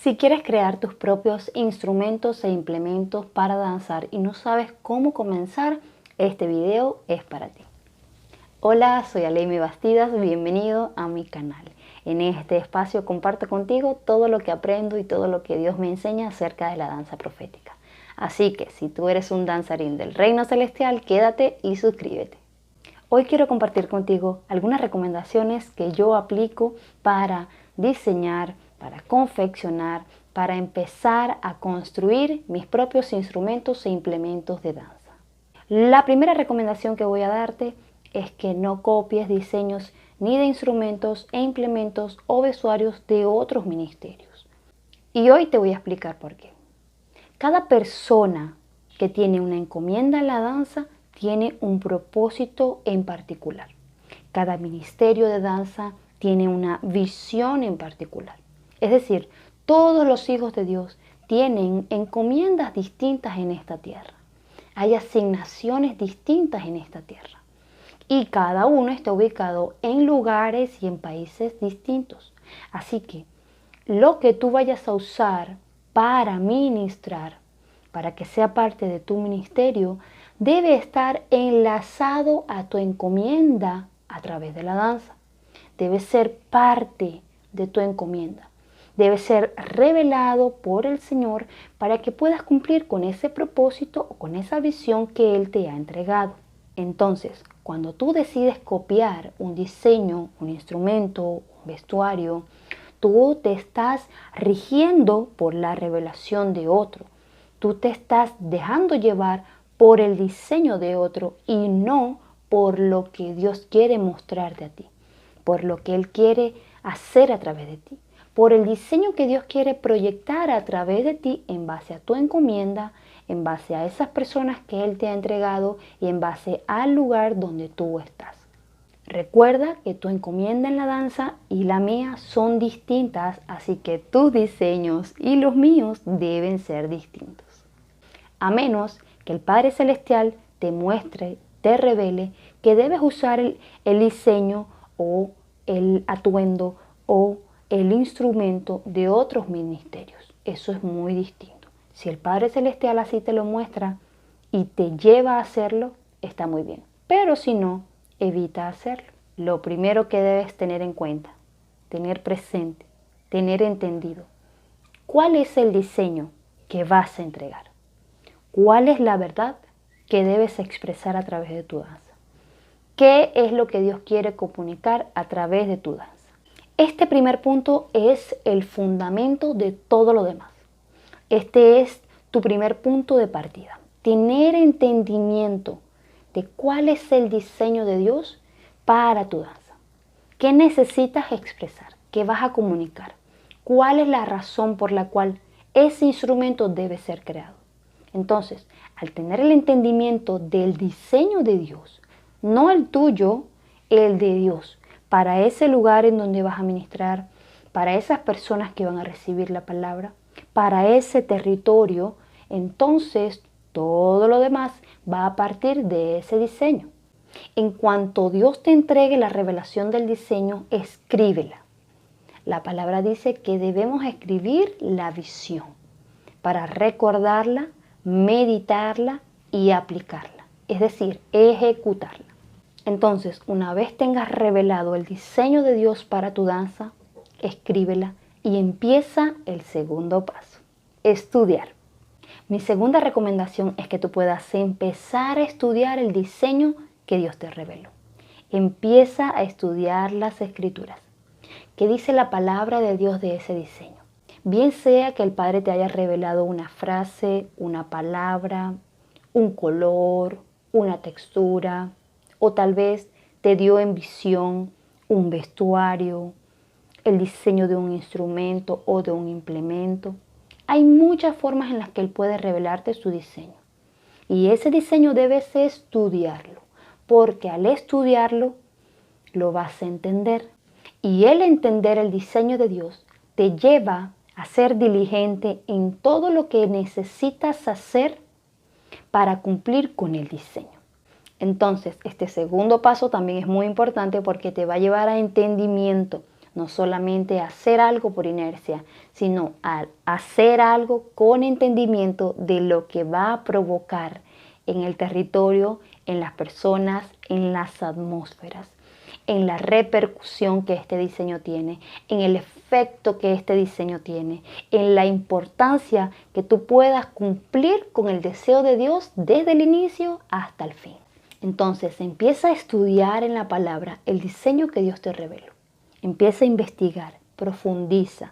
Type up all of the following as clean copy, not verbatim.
Si quieres crear tus propios instrumentos e implementos para danzar y no sabes cómo comenzar, este video es para ti. Hola, soy Aleimi Bastidas, bienvenido a mi canal. En este espacio comparto contigo todo lo que aprendo y todo lo que Dios me enseña acerca de la danza profética. Así que si tú eres un danzarín del reino celestial, quédate y suscríbete. Hoy quiero compartir contigo algunas recomendaciones que yo aplico para diseñar, para confeccionar, para empezar a construir mis propios instrumentos e implementos de danza. La primera recomendación que voy a darte es que no copies diseños ni de instrumentos e implementos o vestuarios de otros ministerios. Y hoy te voy a explicar por qué. Cada persona que tiene una encomienda en la danza tiene un propósito en particular. Cada ministerio de danza tiene una visión en particular. Es decir, todos los hijos de Dios tienen encomiendas distintas en esta tierra. Hay asignaciones distintas en esta tierra. Y cada uno está ubicado en lugares y en países distintos. Así que lo que tú vayas a usar para ministrar, para que sea parte de tu ministerio, debe estar enlazado a tu encomienda a través de la danza. Debe ser parte de tu encomienda. Debe ser revelado por el Señor para que puedas cumplir con ese propósito o con esa visión que Él te ha entregado. Entonces, cuando tú decides copiar un diseño, un instrumento, un vestuario, tú te estás rigiendo por la revelación de otro. Tú te estás dejando llevar por el diseño de otro y no por lo que Dios quiere mostrarte a ti, por lo que Él quiere hacer a través de ti, por el diseño que Dios quiere proyectar a través de ti en base a tu encomienda, en base a esas personas que Él te ha entregado y en base al lugar donde tú estás. Recuerda que tu encomienda en la danza y la mía son distintas, así que tus diseños y los míos deben ser distintos. A menos que el Padre Celestial te muestre, te revele que debes usar el diseño o el atuendo o el instrumento de otros ministerios. Eso es muy distinto. Si el Padre Celestial así te lo muestra y te lleva a hacerlo, está muy bien. Pero si no, evita hacerlo. Lo primero que debes tener en cuenta, tener presente, tener entendido, ¿cuál es el diseño que vas a entregar? ¿Cuál es la verdad que debes expresar a través de tu danza? ¿Qué es lo que Dios quiere comunicar a través de tu danza? Este primer punto es el fundamento de todo lo demás. Este es tu primer punto de partida. Tener entendimiento de cuál es el diseño de Dios para tu danza. ¿Qué necesitas expresar? ¿Qué vas a comunicar? ¿Cuál es la razón por la cual ese instrumento debe ser creado? Entonces, al tener el entendimiento del diseño de Dios, no el tuyo, el de Dios, para ese lugar en donde vas a ministrar, para esas personas que van a recibir la palabra, para ese territorio, entonces todo lo demás va a partir de ese diseño. En cuanto Dios te entregue la revelación del diseño, escríbela. La palabra dice que debemos escribir la visión para recordarla, meditarla y aplicarla, es decir, ejecutarla. Entonces, una vez tengas revelado el diseño de Dios para tu danza, escríbela y empieza el segundo paso, estudiar. Mi segunda recomendación es que tú puedas empezar a estudiar el diseño que Dios te reveló. Empieza a estudiar las Escrituras. ¿Qué dice la palabra de Dios de ese diseño? Bien sea que el Padre te haya revelado una frase, una palabra, un color, una textura, o tal vez te dio en visión un vestuario, el diseño de un instrumento o de un implemento. Hay muchas formas en las que Él puede revelarte su diseño. Y ese diseño debes estudiarlo, porque al estudiarlo lo vas a entender. Y el entender el diseño de Dios te lleva a ser diligente en todo lo que necesitas hacer para cumplir con el diseño. Entonces, este segundo paso también es muy importante porque te va a llevar a entendimiento. No solamente hacer algo por inercia, sino hacer algo con entendimiento de lo que va a provocar en el territorio, en las personas, en las atmósferas, en la repercusión que este diseño tiene, en el efecto que este diseño tiene, en la importancia que tú puedas cumplir con el deseo de Dios desde el inicio hasta el fin. Entonces empieza a estudiar en la palabra el diseño que Dios te reveló. Empieza a investigar, profundiza,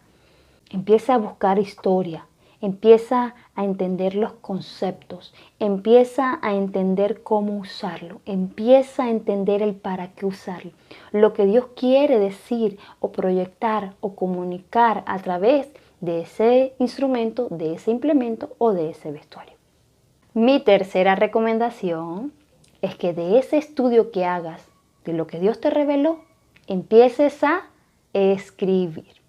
empieza a buscar historia, empieza a entender los conceptos, empieza a entender cómo usarlo, empieza a entender el para qué usarlo, lo que Dios quiere decir o proyectar o comunicar a través de ese instrumento, de ese implemento o de ese vestuario. Mi tercera recomendación es que de ese estudio que hagas de lo que Dios te reveló, empieces a escribir,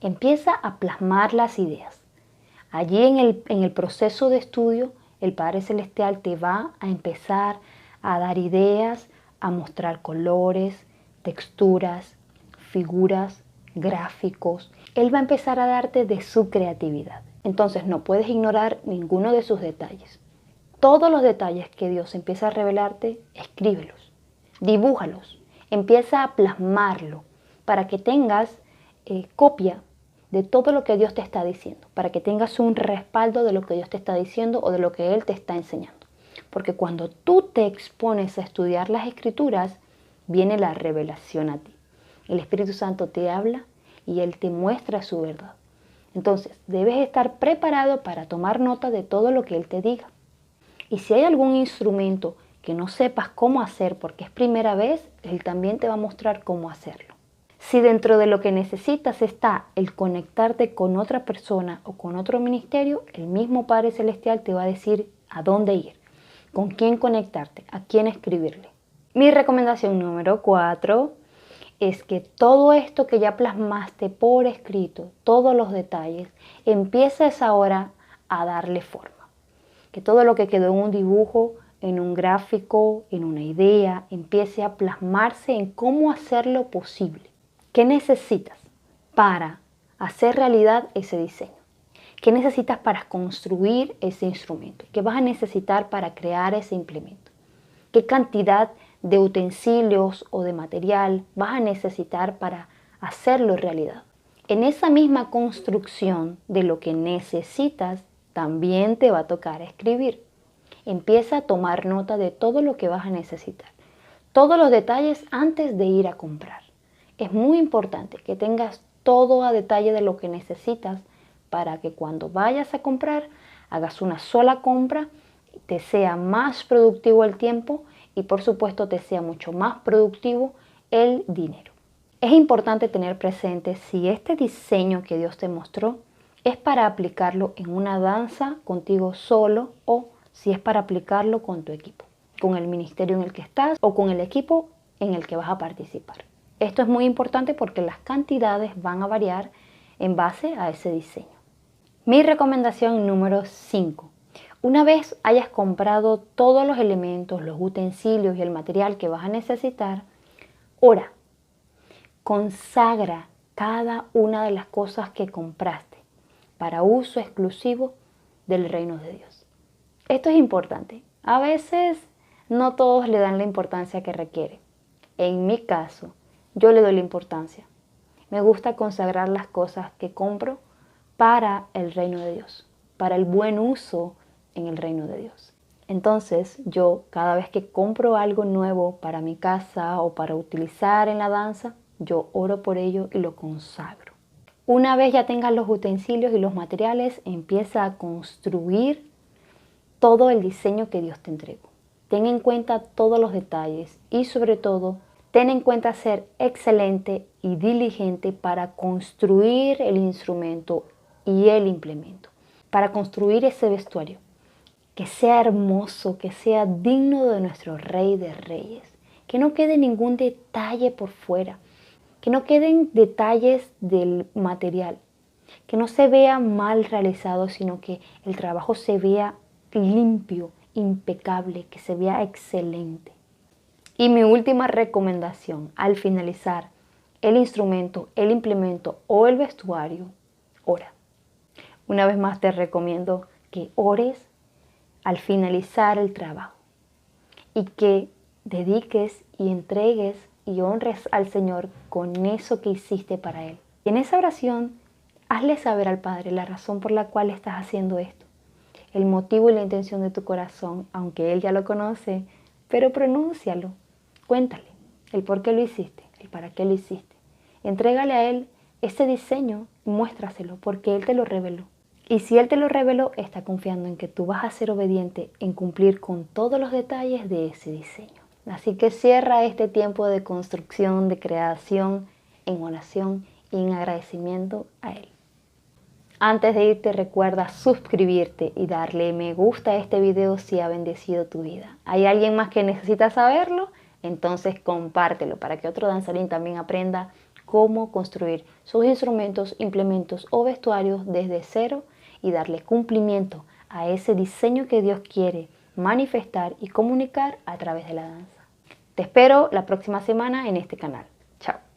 empieza a plasmar las ideas. Allí en el proceso de estudio, el Padre Celestial te va a empezar a dar ideas, a mostrar colores, texturas, figuras, gráficos. Él va a empezar a darte de su creatividad. Entonces no puedes ignorar ninguno de sus detalles. Todos los detalles que Dios empieza a revelarte, escríbelos, dibújalos, empieza a plasmarlo para que tengas copia de todo lo que Dios te está diciendo, para que tengas un respaldo de lo que Dios te está diciendo o de lo que Él te está enseñando. Porque cuando tú te expones a estudiar las Escrituras, viene la revelación a ti. El Espíritu Santo te habla y Él te muestra su verdad. Entonces, debes estar preparado para tomar nota de todo lo que Él te diga. Y si hay algún instrumento que no sepas cómo hacer porque es primera vez, Él también te va a mostrar cómo hacerlo. Si dentro de lo que necesitas está el conectarte con otra persona o con otro ministerio, el mismo Padre Celestial te va a decir a dónde ir, con quién conectarte, a quién escribirle. Mi recomendación número 4 es que todo esto que ya plasmaste por escrito, todos los detalles, empieces ahora a darle forma. Que todo lo que quedó en un dibujo, en un gráfico, en una idea, empiece a plasmarse en cómo hacerlo posible. ¿Qué necesitas para hacer realidad ese diseño? ¿Qué necesitas para construir ese instrumento? ¿Qué vas a necesitar para crear ese implemento? ¿Qué cantidad de utensilios o de material vas a necesitar para hacerlo realidad? En esa misma construcción de lo que necesitas, también te va a tocar escribir. Empieza a tomar nota de todo lo que vas a necesitar. Todos los detalles antes de ir a comprar. Es muy importante que tengas todo a detalle de lo que necesitas para que cuando vayas a comprar, hagas una sola compra, te sea más productivo el tiempo y por supuesto te sea mucho más productivo el dinero. Es importante tener presente si este diseño que Dios te mostró es para aplicarlo en una danza contigo solo o si es para aplicarlo con tu equipo, con el ministerio en el que estás o con el equipo en el que vas a participar. Esto es muy importante porque las cantidades van a variar en base a ese diseño. Mi recomendación número 5. Una vez hayas comprado todos los elementos, los utensilios y el material que vas a necesitar, ora, consagra cada una de las cosas que compraste para uso exclusivo del reino de Dios. Esto es importante. A veces no todos le dan la importancia que requiere. En mi caso, yo le doy la importancia. Me gusta consagrar las cosas que compro para el reino de Dios, para el buen uso en el reino de Dios. Entonces, yo cada vez que compro algo nuevo para mi casa o para utilizar en la danza, yo oro por ello y lo consagro. Una vez ya tengas los utensilios y los materiales, empieza a construir todo el diseño que Dios te entregó. Ten en cuenta todos los detalles y sobre todo, ten en cuenta ser excelente y diligente para construir el instrumento y el implemento, para construir ese vestuario, que sea hermoso, que sea digno de nuestro Rey de Reyes, que no quede ningún detalle por fuera, que no queden detalles del material, que no se vea mal realizado, sino que el trabajo se vea limpio, impecable, que se vea excelente. Y mi última recomendación al finalizar el instrumento, el implemento o el vestuario, ora. Una vez más te recomiendo que ores al finalizar el trabajo y que dediques y entregues y honres al Señor con eso que hiciste para Él. Y en esa oración, hazle saber al Padre la razón por la cual estás haciendo esto, el motivo y la intención de tu corazón, aunque Él ya lo conoce, pero pronúncialo, cuéntale el por qué lo hiciste, el para qué lo hiciste. Entrégale a Él ese diseño y muéstraselo porque Él te lo reveló. Y si Él te lo reveló, está confiando en que tú vas a ser obediente en cumplir con todos los detalles de ese diseño. Así que cierra este tiempo de construcción, de creación, en oración y en agradecimiento a Él. Antes de irte, recuerda suscribirte y darle me gusta a este video si ha bendecido tu vida. ¿Hay alguien más que necesita saberlo? Entonces compártelo para que otro danzarín también aprenda cómo construir sus instrumentos, implementos o vestuarios desde cero y darle cumplimiento a ese diseño que Dios quiere manifestar y comunicar a través de la danza. Te espero la próxima semana en este canal. Chao.